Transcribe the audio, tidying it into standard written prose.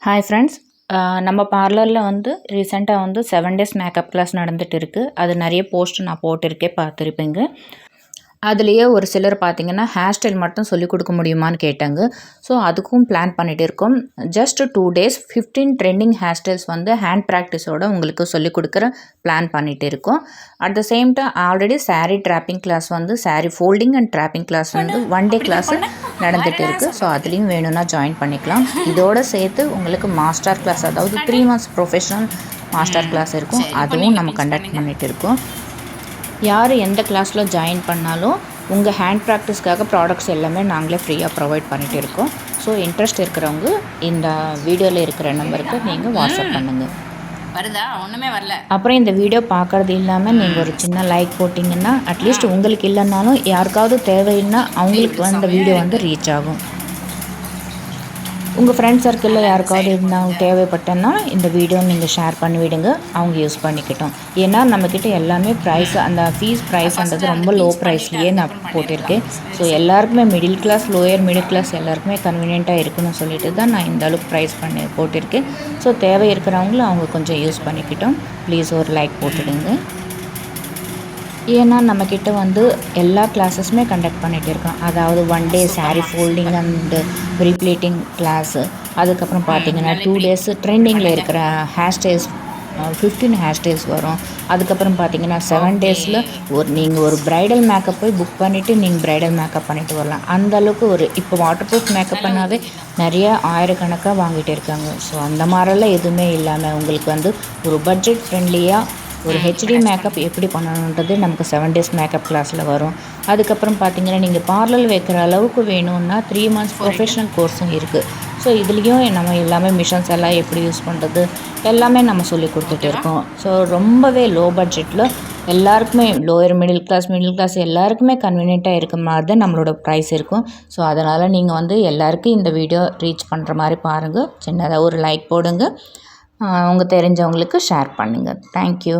Hi friends, நம்ம பார்லரில் வந்து ரீசெண்டாக வந்து 7 டேஸ் மேக்கப் கிளாஸ் நடந்துகிட்டு இருக்குது. அது நிறைய போஸ்ட் நான் போட்டிருக்கேன், பார்த்துருப்பேங்க. அதுலேயே ஒரு சிலர் பார்த்திங்கன்னா ஹேர் ஸ்டைல் மட்டும் சொல்லிக் கொடுக்க முடியுமான்னு கேட்டாங்க. ஸோ அதுக்கும் பிளான் பண்ணிகிட்டு இருக்கோம். Just 2 days 15 trending hairstyles வந்து ஹேண்ட் ப்ராக்டிஸோடு உங்களுக்கு சொல்லிக் கொடுக்குற பிளான் பண்ணிகிட்டு இருக்கோம். At the same time already sari draping class வந்து sari folding and draping class வந்து 1 டே கிளாஸ் நடந்துகிட்டு இருக்குது. ஸோ அதுலேயும் வேணும்னா ஜாயின் பண்ணிக்கலாம். இதோடு சேர்த்து உங்களுக்கு மாஸ்டர் கிளாஸ், அதாவது 3 months ப்ரொஃபஷனல் மாஸ்டர் கிளாஸ் இருக்கும். அதுவும் நம்ம கண்டக்ட் பண்ணிகிட்டு இருக்கோம். யார் எந்த கிளாஸில் ஜாயின் பண்ணாலும் உங்கள் ஹேண்ட் ப்ராக்டிஸ்க்காக ப்ராடக்ட்ஸ் எல்லாமே நாங்களே ஃப்ரீயாக ப்ரொவைட் பண்ணிகிட்டு இருக்கோம். ஸோ இன்ட்ரெஸ்ட் இருக்கிறவங்க இந்த வீடியோவில் இருக்கிற நம்பருக்கு நீங்கள் வாட்ஸ்அப் பண்ணுங்கள். வருதா? ஒன்றுமே வரல. அப்புறம் இந்த வீடியோ பார்க்குறது இல்லாமல் நீங்கள் ஒரு சின்ன லைக் போட்டிங்கன்னா அட்லீஸ்ட் உங்களுக்கு இல்லைனாலும் யாருக்காவது தேவைன்னா அவங்களுக்கு அந்த வீடியோ வந்து ரீச் ஆகும். உங்கள் ஃப்ரெண்ட் சர்க்கிளில் யாருக்காவது இருந்தாலும் தேவைப்பட்டேன்னா இந்த வீடியோ நீங்கள் ஷேர் பண்ணிவிடுங்க, அவங்க யூஸ் பண்ணிக்கிட்டோம். ஏன்னா நம்மக்கிட்ட எல்லாமே ப்ரைஸ், அந்த ஃபீஸ் ப்ரைஸ்ன்றது ரொம்ப லோ ப்ரைஸ்லேயே நான் போட்டிருக்கேன். ஸோ எல்லாருக்குமே middle class, lower middle class எல்லாருக்குமே கன்வீனியண்ட்டாக இருக்கணும்னு சொல்லிட்டு தான் நான் இந்த அளவுக்கு ப்ரைஸ் பண்ணி போட்டிருக்கேன். ஸோ தேவை இருக்கிறவங்களும் அவங்க கொஞ்சம் யூஸ் பண்ணிக்கிட்டோம். ப்ளீஸ் ஒரு லைக் போட்டுடுங்க. ஏன்னா நம்மக்கிட்ட வந்து எல்லா கிளாஸஸுமே கண்டக்ட் பண்ணிகிட்டு இருக்கோம். அதாவது 1 டே சாரீ ஃபோல்டிங் அண்டு ரீப்ளீட்டிங் கிளாஸு, அதுக்கப்புறம் பார்த்திங்கன்னா 2 டேஸ் ட்ரெண்டிங்கில் இருக்கிற ஹேர் ஸ்டைல்ஸ் 15 ஹேர் ஸ்டைல்ஸ் வரும். அதுக்கப்புறம் பார்த்திங்கன்னா 7 டேஸில் நீங்கள் ஒரு ப்ரைடல் மேக்கப் போய் புக் பண்ணிவிட்டு நீங்கள் ப்ரைடல் மேக்கப் பண்ணிவிட்டு வரலாம். அந்தளவுக்கு இப்போ வாட்டர் ப்ரூஃப் மேக்கப் பண்ணாவே நிறைய ஆயிரக்கணக்காக வாங்கிட்டு இருக்காங்க. ஸோ அந்த மாதிரிலாம் எதுவுமே இல்லாமல் உங்களுக்கு வந்து ஒரு பட்ஜெட் ஃப்ரெண்ட்லியாக ஒரு ஹெச்டி மேக்கப் எப்படி பண்ணணுன்றது நமக்கு 7 டேஸ் மேக்கப் கிளாஸில் வரும். அதுக்கப்புறம் பார்த்திங்கன்னா நீங்கள் பார்லர் வைக்கிற அளவுக்கு வேணும்னா 3 months ப்ரொஃபஷனல் கோர்ஸும் இருக்குது. ஸோ இதுலேயும் நம்ம எல்லாமே மிஷன்ஸ் எல்லாம் எப்படி யூஸ் பண்ணுறது எல்லாமே நம்ம சொல்லி கொடுத்துட்டு இருக்கோம். ஸோ ரொம்பவே லோ பட்ஜெட்டில் எல்லாருக்குமே லோயர் மிடில் கிளாஸ் எல்லாருக்குமே கன்வீனியண்ட்டாக இருக்க மாதிரி தான் நம்மளோட ப்ரைஸ் இருக்கும். ஸோ அதனால் நீங்கள் வந்து எல்லாருக்கும் இந்த வீடியோ ரீச் பண்ணுற மாதிரி பாருங்கள். சின்னதாக ஒரு லைக் போடுங்க, உங்கள் தெரிஞ்சவங்களுக்கு ஷேர் பண்ணுங்கள். தேங்க்யூ.